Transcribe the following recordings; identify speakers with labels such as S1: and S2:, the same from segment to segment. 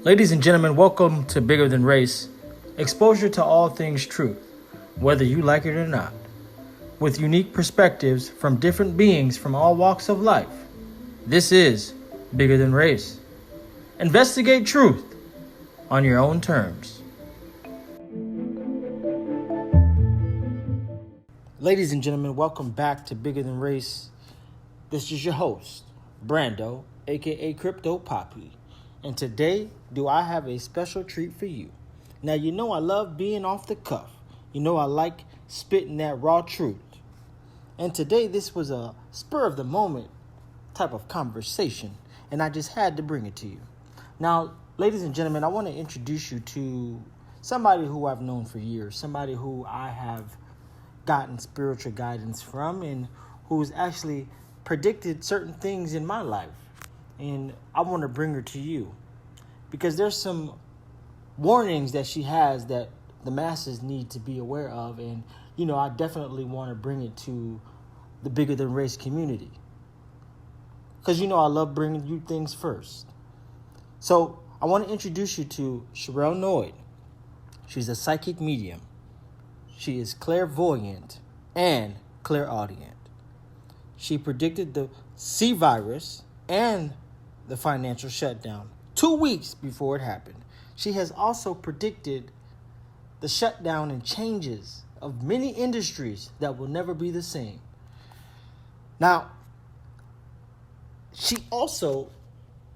S1: Ladies and gentlemen, welcome to Bigger Than Race, exposure to all things truth, whether you like it or not, with unique perspectives from different beings from all walks of life. This is Bigger Than Race. Investigate truth on your own terms. Ladies and gentlemen, welcome back to Bigger Than Race. This is your host, Brando, aka Crypto Poppy. And today, do I have a special treat for you. Now, you know I love being off the cuff. You know I like spitting that raw truth. And today, this was a spur of the moment type of conversation. And I just had to bring it to you. Now, ladies and gentlemen, I want to introduce you to somebody who I've known for years. Somebody who I have gotten spiritual guidance from and who's actually predicted certain things in my life. And I want to bring her to you because there's some warnings that she has that the masses need to be aware of. And, you know, I definitely want to bring it to the Bigger Than Race community because, you know, I love bringing you things first. So I want to introduce you to Cherrelle Noyd. She's a psychic medium. She is clairvoyant and clairaudient. She predicted the C virus and the financial shutdown 2 weeks before it happened. She has also predicted the shutdown and changes of many industries that will never be the same. Now, she also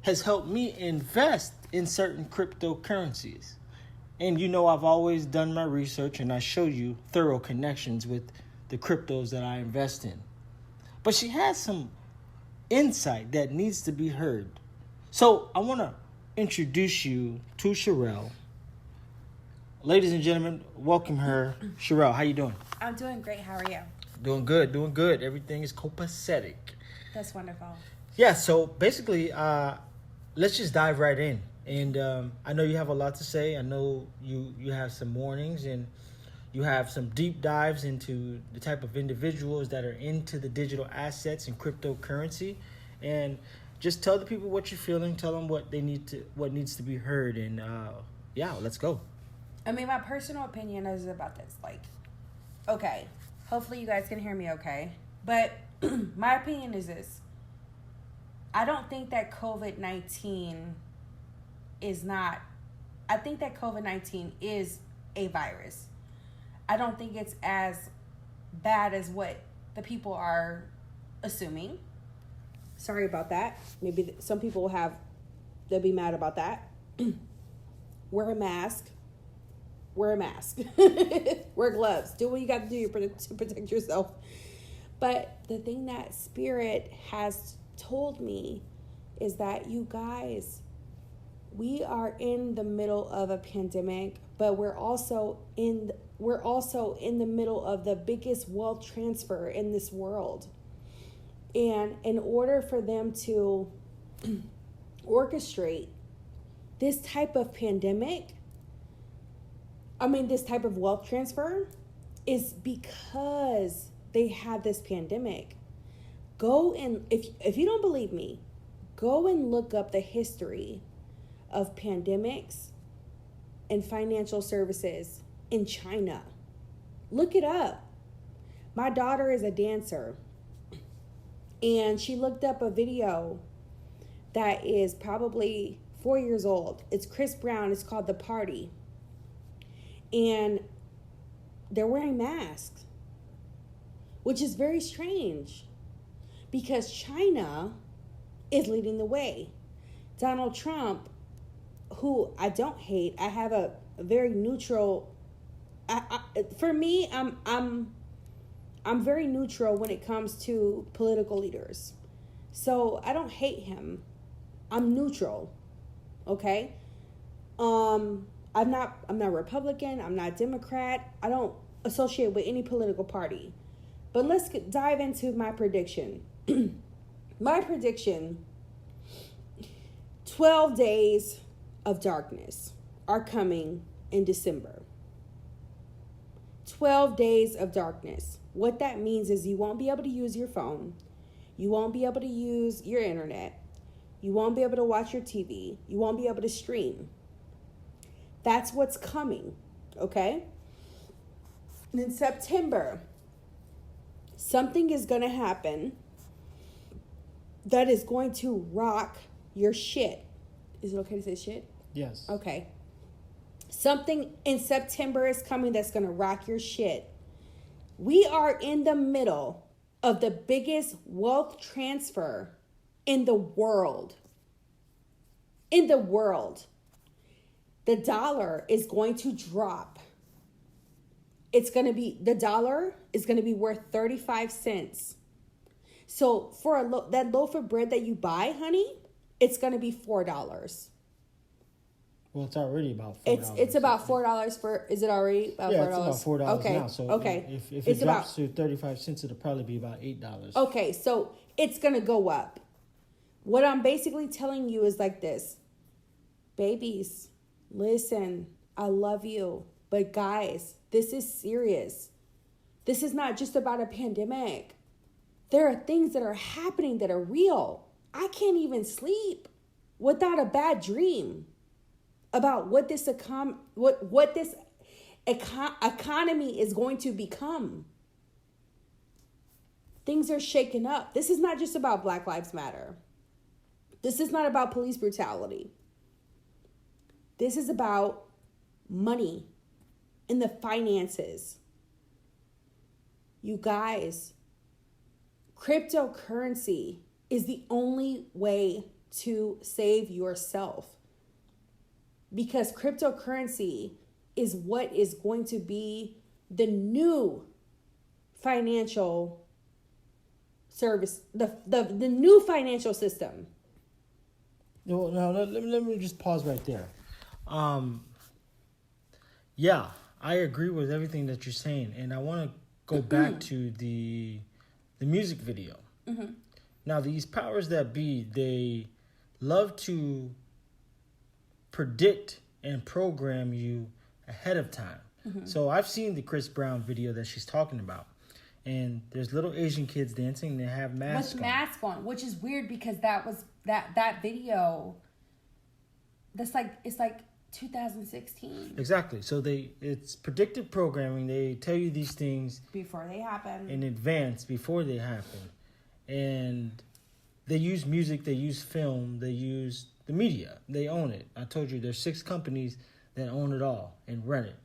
S1: has helped me invest in certain cryptocurrencies. And you know I've always done my research and I show you thorough connections with the cryptos that I invest in. But she has some insight that needs to be heard. So I want to introduce you to Cherrelle. Ladies and gentlemen, welcome her. Cherrelle, how you doing?
S2: I'm doing great. How are you?
S1: Doing good, doing good. Everything is copacetic.
S2: That's wonderful.
S1: Yeah, so basically, let's just dive right in. And I know you have a lot to say. I know you have some warnings and you have some deep dives into the type of individuals that are into the digital assets and cryptocurrency. And just tell the people what you're feeling. Tell them what needs to be heard. And yeah, let's go.
S2: I mean, my personal opinion is about this. Like, okay, hopefully you guys can hear me okay. But my opinion is this. I don't think that COVID-19 is not... I think that COVID-19 is a virus. I don't think it's as bad as what the people are assuming. Sorry about that. Maybe some people they'll be mad about that. Wear a mask. Wear gloves. Do what you got to do to protect yourself. But the thing that Spirit has told me is that you guys, we are in the middle of a pandemic, but we're also in the middle of the biggest wealth transfer in this world. And in order for them to orchestrate this type of this type of wealth transfer is because they had this pandemic. Go and, if you don't believe me, go and look up the history of pandemics and financial services in China. Look it up. My daughter is a dancer, and she looked up a video that is probably 4 years old. It's Chris Brown. It's called The Party. And they're wearing masks, which is very strange because China is leading the way. Donald Trump, who I don't hate, I have a very neutral. For me, I'm very neutral when it comes to political leaders, so I don't hate him. I'm neutral, okay. I'm not Republican. I'm not Democrat. I don't associate with any political party. But let's dive into my prediction. My prediction: 12 days of darkness are coming in December. 12 days of darkness. What that means is you won't be able to use your phone. You won't be able to use your internet. You won't be able to watch your TV. You won't be able to stream. That's what's coming, okay? And in September, something is going to happen that is going to rock your shit. Is it okay to say shit?
S1: Yes.
S2: Okay. Something in September is coming that's going to rock your shit. We are in the middle of the biggest wealth transfer in the world. In the world. The dollar is going to drop. The dollar is going to be worth 35 cents. So for that loaf of bread that you buy, honey, it's going to be $4.
S1: Well, it's already about $4.
S2: It's about $4 for. Is it already about $4?
S1: Yeah, it's about $4
S2: okay.
S1: now. So
S2: okay,
S1: if it drops to 35 cents, it'll probably be about $8.
S2: Okay, so it's gonna go up. What I'm basically telling you is like this, babies. Listen, I love you, but guys, this is serious. This is not just about a pandemic. There are things that are happening that are real. I can't even sleep without a bad dream about what this economy is going to become. Things are shaking up. This is not just about Black Lives Matter. This is not about police brutality. This is about money and the finances. You guys, cryptocurrency is the only way to save yourself. Because cryptocurrency is what is going to be the new financial service, the new financial system.
S1: No, let me just pause right there. Yeah, I agree with everything that you're saying, and I want to go back to the music video. Mm-hmm. Now, these powers that be, they love to predict and program you ahead of time. Mm-hmm. So I've seen the Chris Brown video that she's talking about, and there's little Asian kids dancing. They have masks
S2: with mask on, which is weird because that video. It's like 2016.
S1: Exactly. So it's predictive programming. They tell you these things
S2: before they happen,
S1: in advance, before they happen, and they use music, they use film, they use the media. They own it. I told you there's 6 companies that own it all and run it.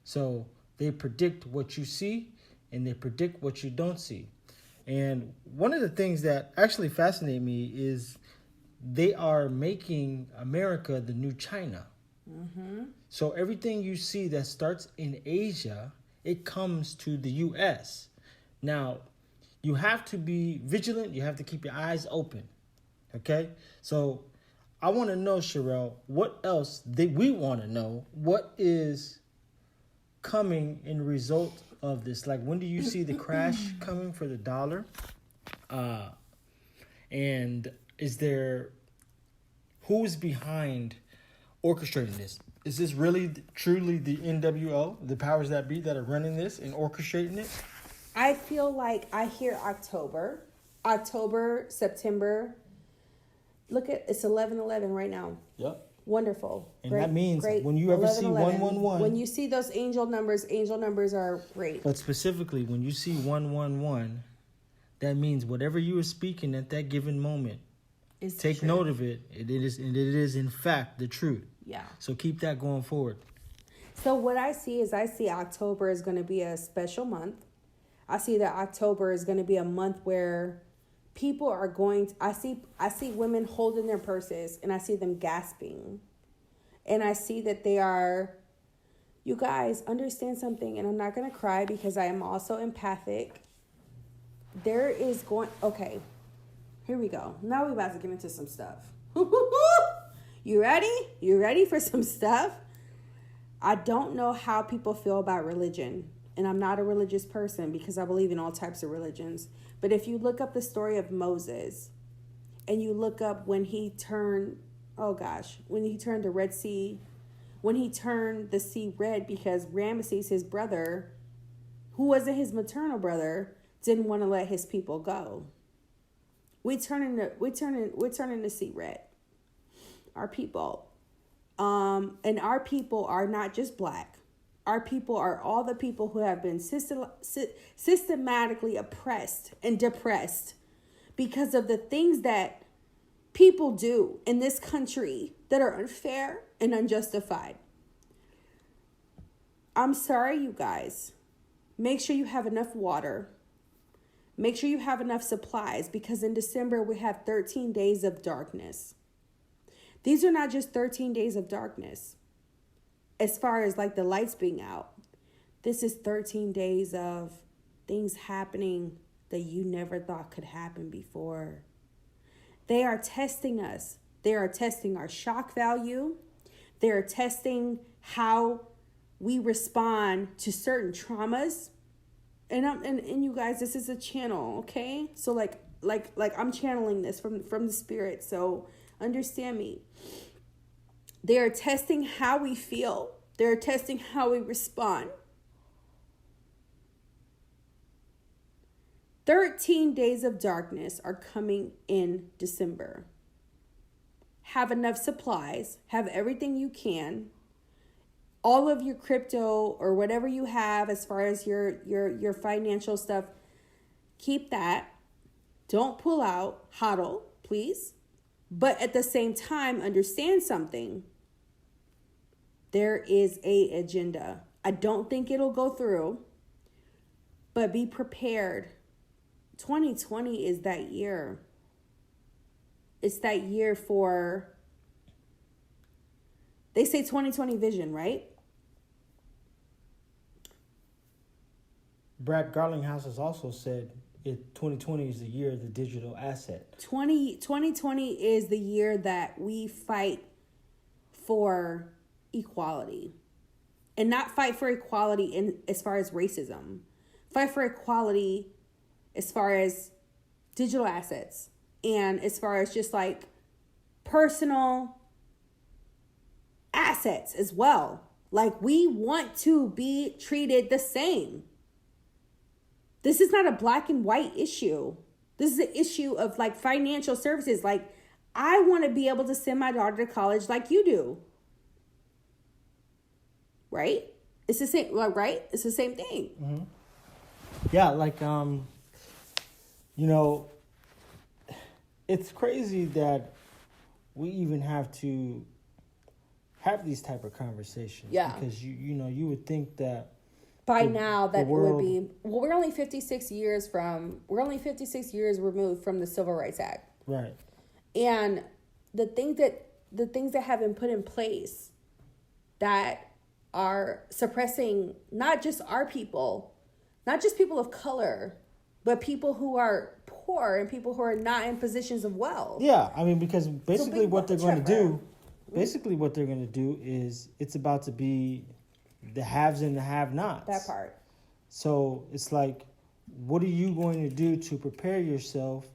S1: So they predict what you see and they predict what you don't see. And one of the things that actually fascinate me is they are making America the new China. Mm-hmm. So everything you see that starts in Asia, it comes to the U.S. Now, you have to be vigilant. You have to keep your eyes open. Okay? So I want to know, Cherrelle, what else we want to know? What is coming in result of this? Like, when do you see the crash coming for the dollar? And is there, who's behind orchestrating this? Is this really truly the NWO, the powers that be, that are running this and orchestrating it?
S2: I feel like I hear October, September. Look at, it's 11/11 right now.
S1: Yep.
S2: Wonderful.
S1: And
S2: great,
S1: that means
S2: great.
S1: when you ever see 111.
S2: When you see those angel numbers are great.
S1: But specifically, when you see 111, that means whatever you are speaking at that given moment, take note of it. It is in fact the truth.
S2: Yeah.
S1: So keep that going forward.
S2: So what I see October is going to be a special month. I see that October is going to be a month where people are going to, I see women holding their purses and I see them gasping. And I see that they are, you guys understand something, and I'm not going to cry because I am also empathic. There is okay, here we go. Now we're about to get into some stuff. You ready? You ready for some stuff? I don't know how people feel about religion. And I'm not a religious person because I believe in all types of religions. But if you look up the story of Moses and you look up when he turned, when he turned the Red Sea, when he turned the sea red because Ramesses, his brother, who wasn't his maternal brother, didn't want to let his people go. We're turning the sea red. Our people. And our people are not just black. Our people are all the people who have been systematically oppressed and depressed because of the things that people do in this country that are unfair and unjustified. I'm sorry, you guys. Make sure you have enough water. Make sure you have enough supplies, because in December we have 13 days of darkness. These are not just 13 days of darkness as far as like the lights being out. This is 13 days of things happening that you never thought could happen before. They are testing us. They are testing our shock value. They are testing how we respond to certain traumas. And you guys, this is a channel, okay? So like I'm channeling this from the spirit. So understand me. They are testing how we feel. They're testing how we respond. 13 days of darkness are coming in December. Have enough supplies. Have everything you can. All of your crypto or whatever you have as far as your financial stuff, keep that. Don't pull out, hodl, please. But at the same time, understand something. There is an agenda. I don't think it'll go through, but be prepared. 2020 is that year. It's that year for, they say 2020 vision, right?
S1: Brad Garlinghouse has also said 2020 is the year of the digital asset.
S2: 2020 is the year that we fight for equality. And not fight for equality in as far as racism. Fight for equality as far as digital assets. And as far as just like personal assets as well. Like, we want to be treated the same. This is not a black and white issue. This is an issue of like financial services. Like, I want to be able to send my daughter to college like you do. Right? It's the same, right? It's the same thing.
S1: Mm-hmm. Yeah, like, it's crazy that we even have to have these type of conversations.
S2: Yeah.
S1: Because, you would think that
S2: by now that it would be, well, we're only 56 years removed from the Civil Rights Act.
S1: Right.
S2: And the things that have been put in place that are suppressing not just our people, not just people of color, but people who are poor and people who are not in positions of wealth.
S1: Yeah, I mean, because basically what they're going to do is it's about to be the haves and the have-nots.
S2: That part.
S1: So it's like, what are you going to do to prepare yourself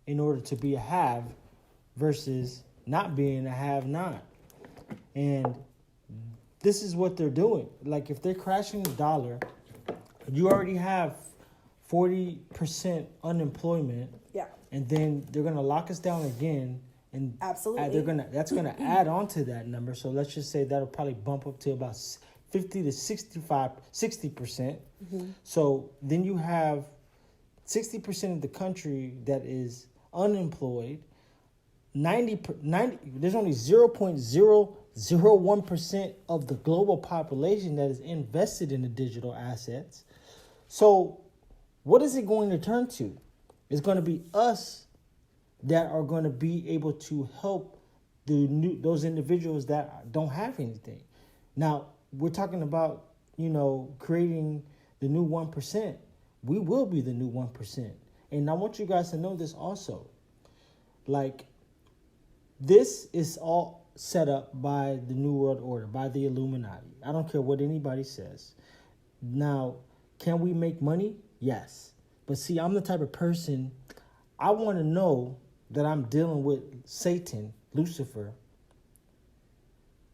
S1: in order to be a have versus not being a have-not? And this is what they're doing. Like, if they're crashing the dollar, you already have 40% unemployment. Yeah. And then they're going to lock us down again. And
S2: absolutely,
S1: that's gonna add on to that number. So let's just say that'll probably bump up to about 50 to 60%. Mm-hmm. So then you have 60% of the country that is unemployed. 90 there's only 0.001% of the global population that is invested in the digital assets. So what is it going to turn to? It's going to be us that are going to be able to help those individuals that don't have anything. Now, we're talking about, creating the new 1%. We will be the new 1%. And I want you guys to know this also. Like, this is all set up by the New World Order, by the Illuminati. I don't care what anybody says. Now, can we make money? Yes. But see, I'm the type of person, I want to know that I'm dealing with Satan, Lucifer,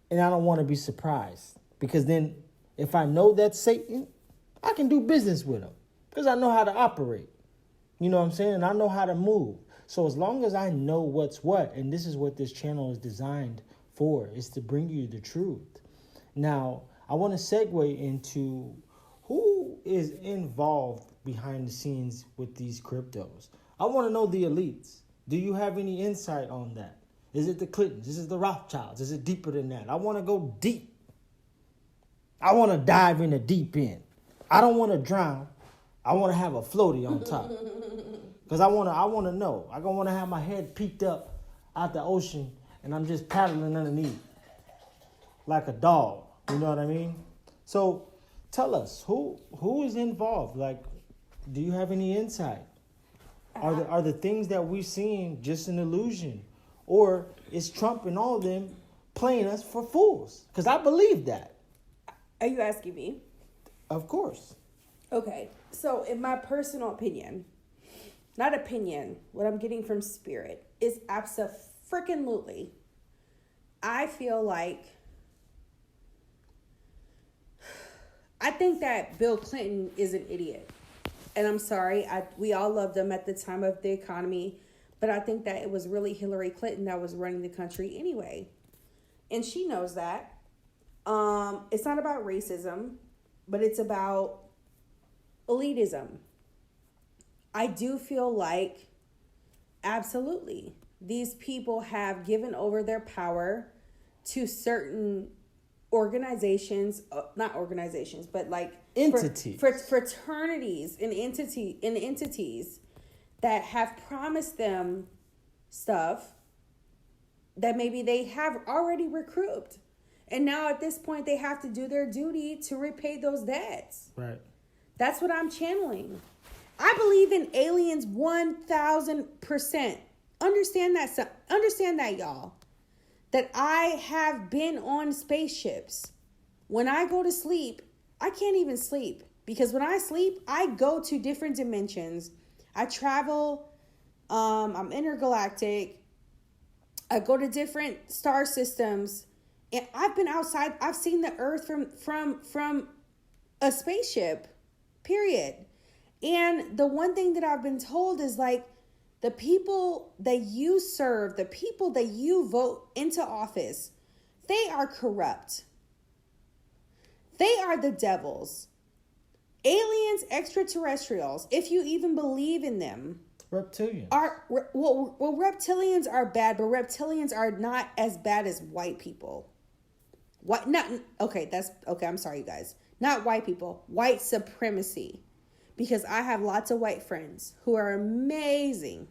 S1: and I don't want to be surprised. Because then if I know that's Satan, I can do business with him because I know how to operate. You know what I'm saying? And I know how to move. So as long as I know what's what, and this is what this channel is designed for, is to bring you the truth. Now, I want to segue into who is involved behind the scenes with these cryptos. I want to know the elites. Do you have any insight on that? Is it the Clintons? Is it the Rothschilds? Is it deeper than that? I want to go deep. I want to dive in the deep end. I don't want to drown. I want to have a floaty on top. Because I want to know. I don't want to have my head peeked up out the ocean and I'm just paddling underneath like a dog. You know what I mean? So tell us, who is involved? Like, do you have any insight? Are the things that we've seen just an illusion? Or is Trump and all of them playing us for fools? Because I believe that.
S2: Are you asking me?
S1: Of course.
S2: Okay. So in my personal opinion, not opinion, what I'm getting from spirit is abso-freaking-lutely. I feel like, I think that Bill Clinton is an idiot. And I'm sorry, we all loved him at the time of the economy, but I think that it was really Hillary Clinton that was running the country anyway. And she knows that. It's not about racism, but it's about elitism. I do feel like, absolutely, these people have given over their power to certain organizations, not organizations, but like
S1: entities,
S2: fraternities and entities that have promised them stuff that maybe they have already recouped. And now at this point, they have to do their duty to repay those debts.
S1: Right.
S2: That's what I'm channeling. I believe in aliens 1,000%. Understand that, y'all. That I have been on spaceships. When I go to sleep, I can't even sleep. Because when I sleep, I go to different dimensions. I travel. I'm intergalactic. I go to different star systems. And I've been outside. I've seen the Earth from a spaceship, period. And the one thing that I've been told is like, the people that you serve, the people that you vote into office, they are corrupt. They are the devils. Aliens, extraterrestrials, if you even believe in them.
S1: Reptilians.
S2: Reptilians are bad, but reptilians are not as bad as white people. I'm sorry, you guys. Not white people, white supremacy. Because I have lots of white friends who are amazing.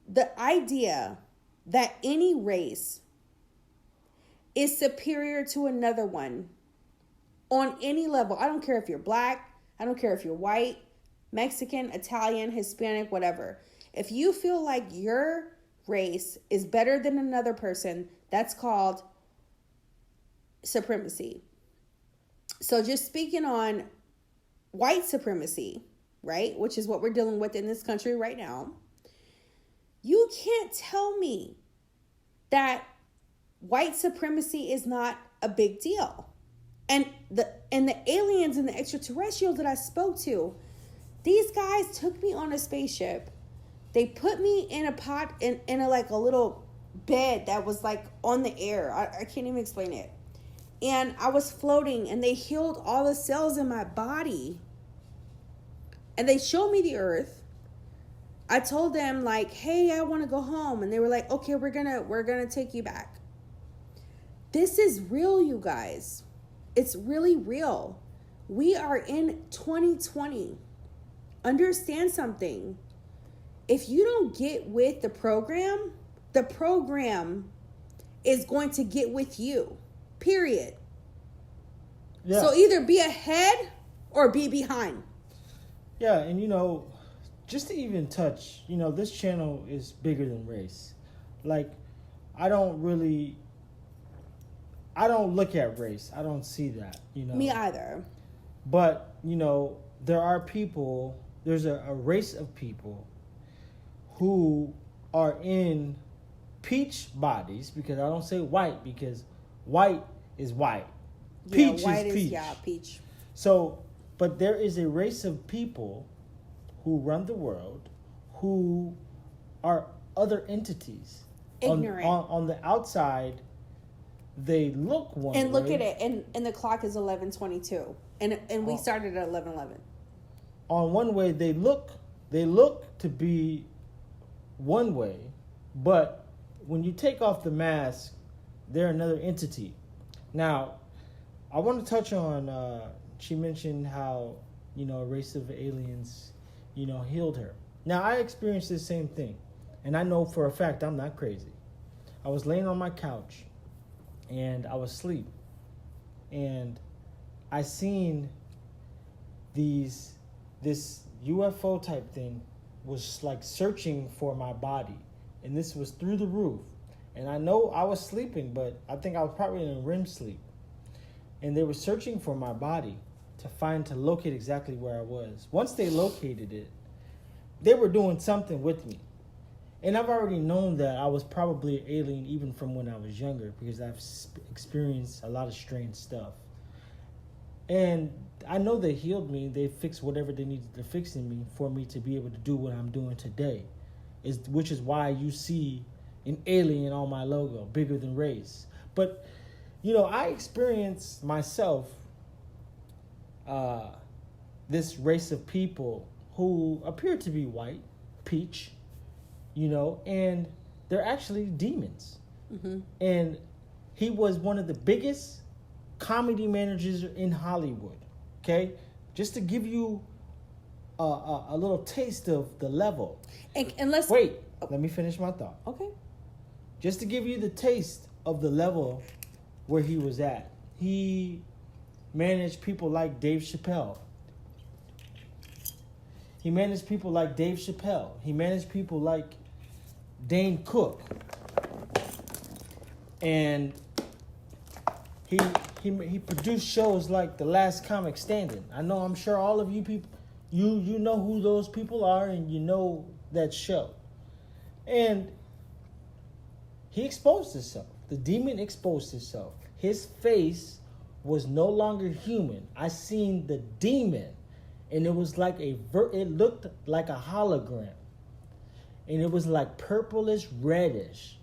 S2: The idea that any race is superior to another one on any level. I don't care if you're black. I don't care if you're white, Mexican, Italian, Hispanic, whatever. If you feel like your race is better than another person, that's called supremacy. So just speaking on white supremacy, right? Which is what we're dealing with in this country right now. You can't tell me that white supremacy is not a big deal. And the aliens and the extraterrestrials that I spoke to, these guys took me on a spaceship. They put me in a pot, in a like a little bed that was like on the air. I can't even explain it. And I was floating, and they healed all the cells in my body. And they showed me the Earth. I told them like, hey, I want to go home. And they were like, okay, we're gonna take you back. This is real, you guys. It's really real. We are in 2020. Understand something. If you don't get with the program is going to get with you. Period. Yeah. So either be ahead or be behind.
S1: Yeah, and just to even touch, this channel is bigger than race. Like, I don't look at race. I don't see that,
S2: Me either.
S1: But, there are people, there's a race of people who are in peach bodies, because I don't say white, because white is white. Peach is peach.
S2: Peach.
S1: So, but there is a race of people who run the world who are other entities.
S2: Ignorant.
S1: On the outside, they look one
S2: and
S1: way.
S2: look at it, and the clock is 11:22, and we started at 11:11.
S1: On one way, they look to be one way, but when you take off the mask, they're another entity. Now, I want to touch on. She mentioned how a race of aliens, healed her. Now, I experienced the same thing, and I know for a fact I'm not crazy. I was laying on my couch, and I was asleep, and I seen this UFO type thing was like searching for my body, and this was through the roof. And I know I was sleeping, but I think I was probably in a REM sleep. And they were searching for my body to locate exactly where I was. Once they located it, they were doing something with me. And I've already known that I was probably an alien even from when I was younger, because I've experienced a lot of strange stuff. And I know they healed me. They fixed whatever they needed to fix in me for me to be able to do what I'm doing today. Which is why you see an alien on my logo, bigger than race. But, I experienced myself this race of people who appear to be white, peach, and they're actually demons.
S2: Mm-hmm.
S1: And he was one of the biggest comedy managers in Hollywood. Okay, just to give you a little taste of the level.
S2: And let's
S1: wait. Let me finish my thought.
S2: Okay.
S1: Just to give you the taste of the level where he was at. He managed people like Dave Chappelle. He managed people like Dave Chappelle. He managed people like Dane Cook. And he produced shows like The Last Comic Standing. I'm sure all of you people, you know who those people are, and you know that show. And he exposed himself. The demon exposed himself. His face was no longer human. I seen the demon, and it was like it looked like a hologram, and it was like purplish reddish,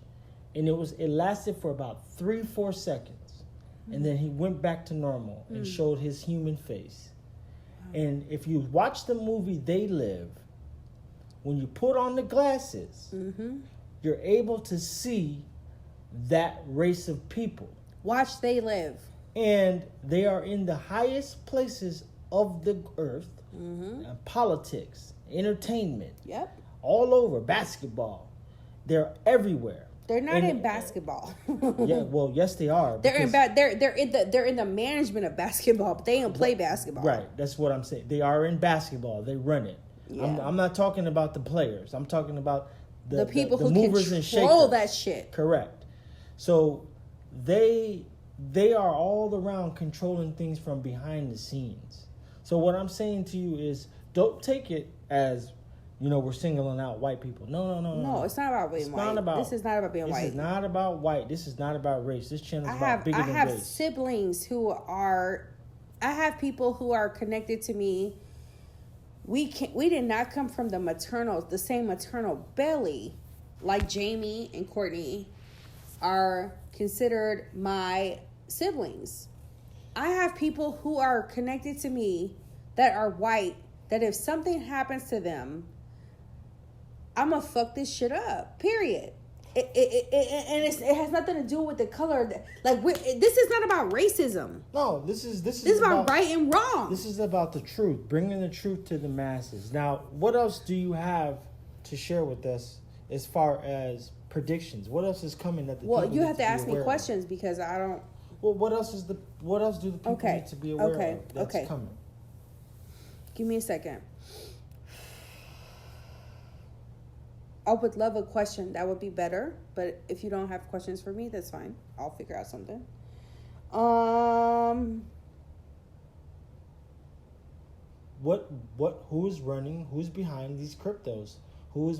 S1: and it lasted for about 3-4 seconds, and then he went back to normal and showed his human face. And if you watch the movie They Live, when you put on the glasses, you're able to see that race of people.
S2: Watch They Live.
S1: And they are in the highest places of the earth. Politics, entertainment.
S2: Yep.
S1: All over. Basketball. They're everywhere.
S2: They're not in basketball.
S1: Yeah, well, yes, they are.
S2: They're in the management of basketball, but they don't play basketball.
S1: Right. That's what I'm saying. They are in basketball. They run it.
S2: Yeah.
S1: I'm not talking about the players. I'm talking about
S2: the people who
S1: movers and
S2: control
S1: shakers.
S2: that shit.
S1: Correct. So they are all around controlling things from behind the scenes. So what I'm saying to you is, don't take it as, we're singling out white people. No,
S2: it's not about being white. This is not about being white.
S1: This is not about white. This is not about race. This channel is about bigger than race.
S2: I have siblings I have people who are connected to me. We did not come from the same maternal belly, like Jamie and Courtney are considered my siblings. I have people who are connected to me that are white, that if something happens to them, I'm gonna fuck this shit up, period. It has nothing to do with the color. This is not about racism.
S1: No, this is
S2: about right and wrong.
S1: This is about the truth, bringing the truth to the masses. Now, what else do you have to share with us as far as predictions? What else is coming that the people
S2: you have to ask me
S1: of?
S2: questions because I don't.
S1: Well, what else do the people need to be aware of that's coming?
S2: Give me a second. I would love a question. That would be better. But if you don't have questions for me, that's fine. I'll figure out something.
S1: Who's running? Who's behind these cryptos? Who's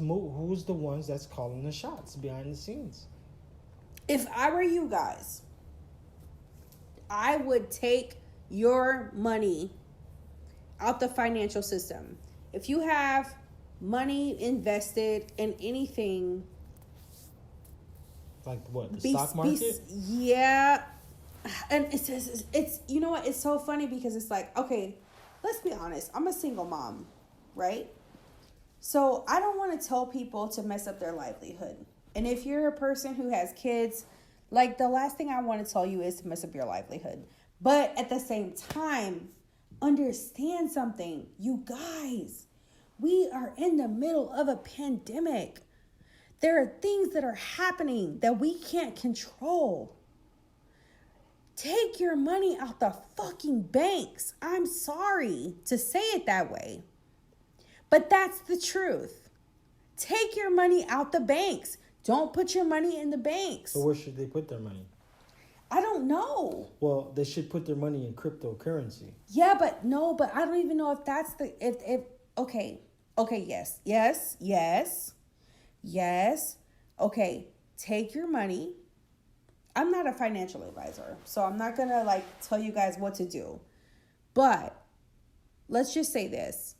S1: the ones that's calling the shots behind the scenes?
S2: If I were you guys, I would take your money out the financial system. If you have money invested in anything
S1: Like what? The stock market?
S2: Yeah. And it's you know what? It's so funny because it's like, okay, let's be honest. I'm a single mom, right? So I don't want to tell people to mess up their livelihood. And if you're a person who has kids, like the last thing I want to tell you is to mess up your livelihood. But at the same time, understand something. You guys, we are in the middle of a pandemic. There are things that are happening that we can't control. Take your money out the fucking banks. I'm sorry to say it that way, but that's the truth. Take your money out the banks. Don't put your money in the banks.
S1: So where should they put their money?
S2: I don't know.
S1: Well, they should put their money in cryptocurrency.
S2: Yeah, but I don't even know if that's the if okay. Yes. Okay, take your money. I'm not a financial advisor, so I'm not going to like tell you guys what to do. But let's just say this.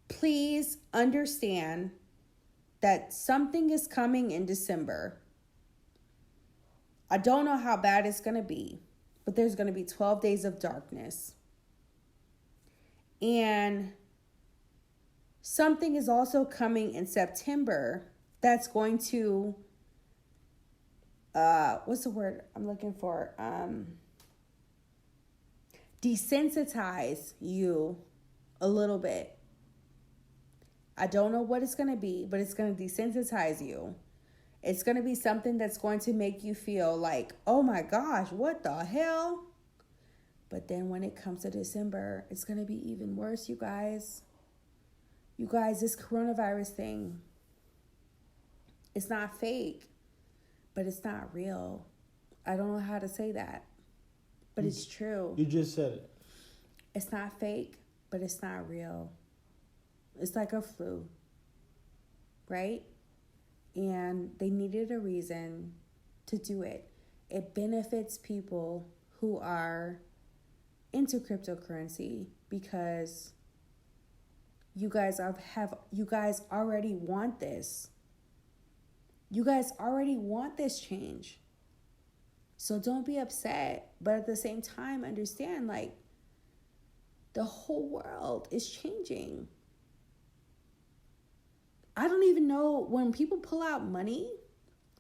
S2: Please understand that something is coming in December. I don't know how bad it's going to be, but there's going to be 12 days of darkness. And something is also coming in September that's going to, what's the word I'm looking for? Desensitize you a little bit. I don't know what it's going to be, but it's going to desensitize you. It's going to be something that's going to make you feel like, oh my gosh, what the hell? But then when it comes to December, it's going to be even worse, you guys. You guys, this coronavirus thing, it's not fake, but it's not real. I don't know how to say that, but it's true.
S1: You just said it.
S2: It's not fake, but it's not real. It's like a flu, right? And they needed a reason to do it. It benefits people who are into cryptocurrency because you guys already want this. You guys already want this change. So don't be upset, but at the same time understand like the whole world is changing. I don't even know when people pull out money,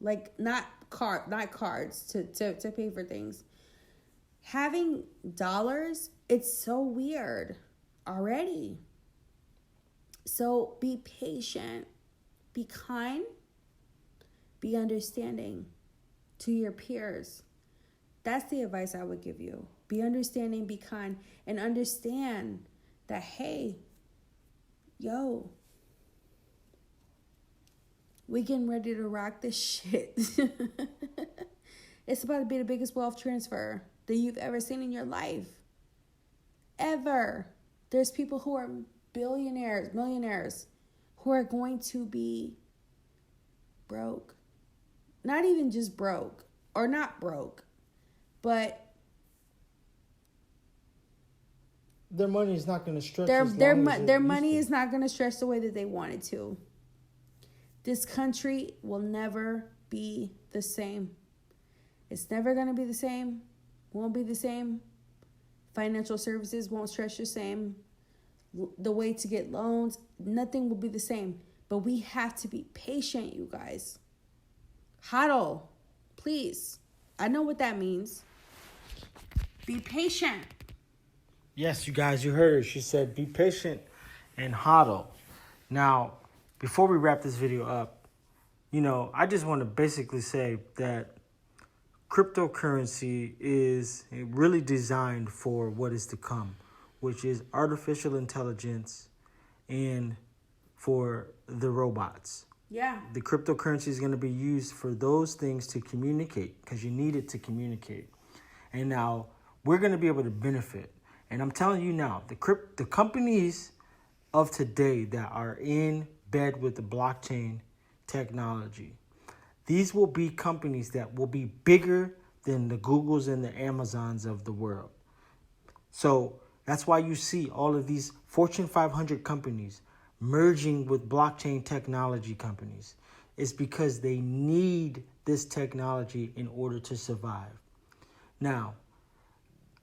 S2: like not cards to pay for things. Having dollars, it's so weird already. So be patient, be kind, be understanding to your peers. That's the advice I would give you. Be understanding, be kind, and understand that, hey, yo, we getting ready to rock this shit. It's about to be the biggest wealth transfer that you've ever seen in your life. Ever. There's people who are billionaires, millionaires, who are going to be broke. Not even just broke, or not broke, but
S1: their money is not going to stretch.
S2: Their money is not going to stretch the way that they want it to. This country will never be the same. It's never going to be the same. Won't be the same. Financial services won't stretch the same. The way to get loans, nothing will be the same. But we have to be patient, you guys. Hodl, please. I know what that means. Be patient.
S1: Yes, you guys, you heard her. She said, be patient and hodl. Now, before we wrap this video up, I just want to basically say that cryptocurrency is really designed for what is to come, which is artificial intelligence and for the robots.
S2: Yeah.
S1: The cryptocurrency is going to be used for those things to communicate because you need it to communicate. And now we're going to be able to benefit. And I'm telling you now, the companies of today that are in bed with the blockchain technology, these will be companies that will be bigger than the Googles and the Amazons of the world. So that's why you see all of these Fortune 500 companies merging with blockchain technology companies. is because they need this technology in order to survive. Now,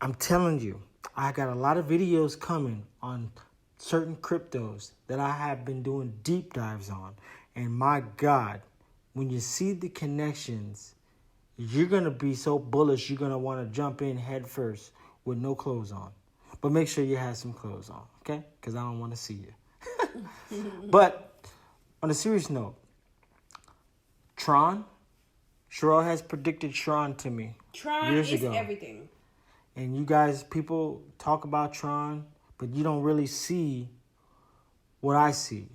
S1: I'm telling you, I got a lot of videos coming on certain cryptos that I have been doing deep dives on. And my God, when you see the connections, you're going to be so bullish, you're going to want to jump in head first with no clothes on. But make sure you have some clothes on, okay? Because I don't want to see you. But on a serious note, TRON, Cherrelle has predicted TRON to me
S2: TRON
S1: years
S2: is
S1: ago.
S2: everything.
S1: And you guys, people talk about TRON, but you don't really see what I see.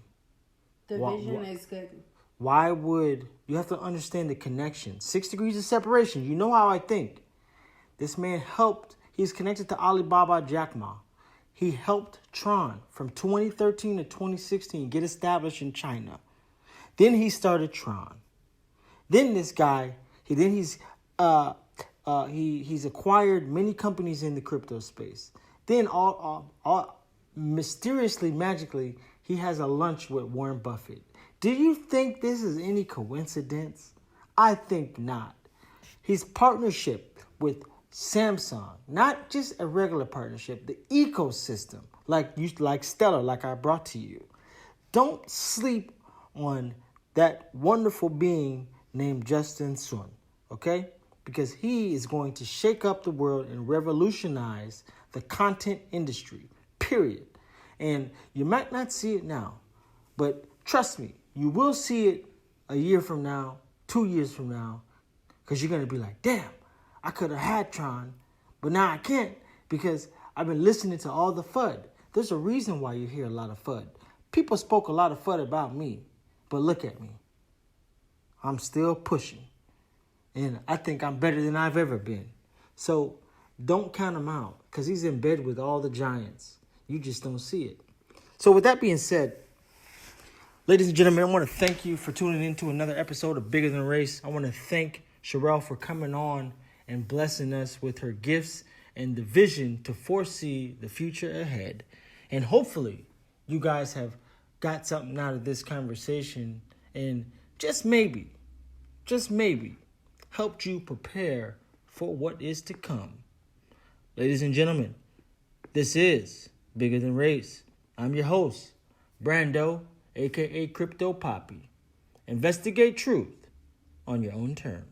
S2: The vision is good.
S1: Why would you have to understand the connection? 6 degrees of separation. You know how I think. This man helped. He's connected to Alibaba Jack Ma. He helped TRON from 2013 to 2016 get established in China. Then he started TRON. Then this guy, he's acquired many companies in the crypto space. Then all mysteriously, magically, he has a lunch with Warren Buffett. Do you think this is any coincidence? I think not. His partnership with Samsung, not just a regular partnership, the ecosystem, like Stellar, like I brought to you. Don't sleep on that wonderful being named Justin Sun, okay? Because he is going to shake up the world and revolutionize the content industry, period. And you might not see it now, but trust me, you will see it a year from now, 2 years from now, because you're going to be like, damn, I could have had TRON, but now I can't because I've been listening to all the FUD. There's a reason why you hear a lot of FUD. People spoke a lot of FUD about me, but look at me. I'm still pushing, and I think I'm better than I've ever been. So don't count him out because he's in bed with all the giants. You just don't see it. So with that being said, ladies and gentlemen, I want to thank you for tuning in to another episode of Bigger Than Race. I want to thank Cherrelle for coming on and blessing us with her gifts and the vision to foresee the future ahead. And hopefully you guys have got something out of this conversation and just maybe, helped you prepare for what is to come. Ladies and gentlemen, this is Bigger Than Race. I'm your host, Brando, a.k.a. Crypto Poppy. Investigate truth on your own terms.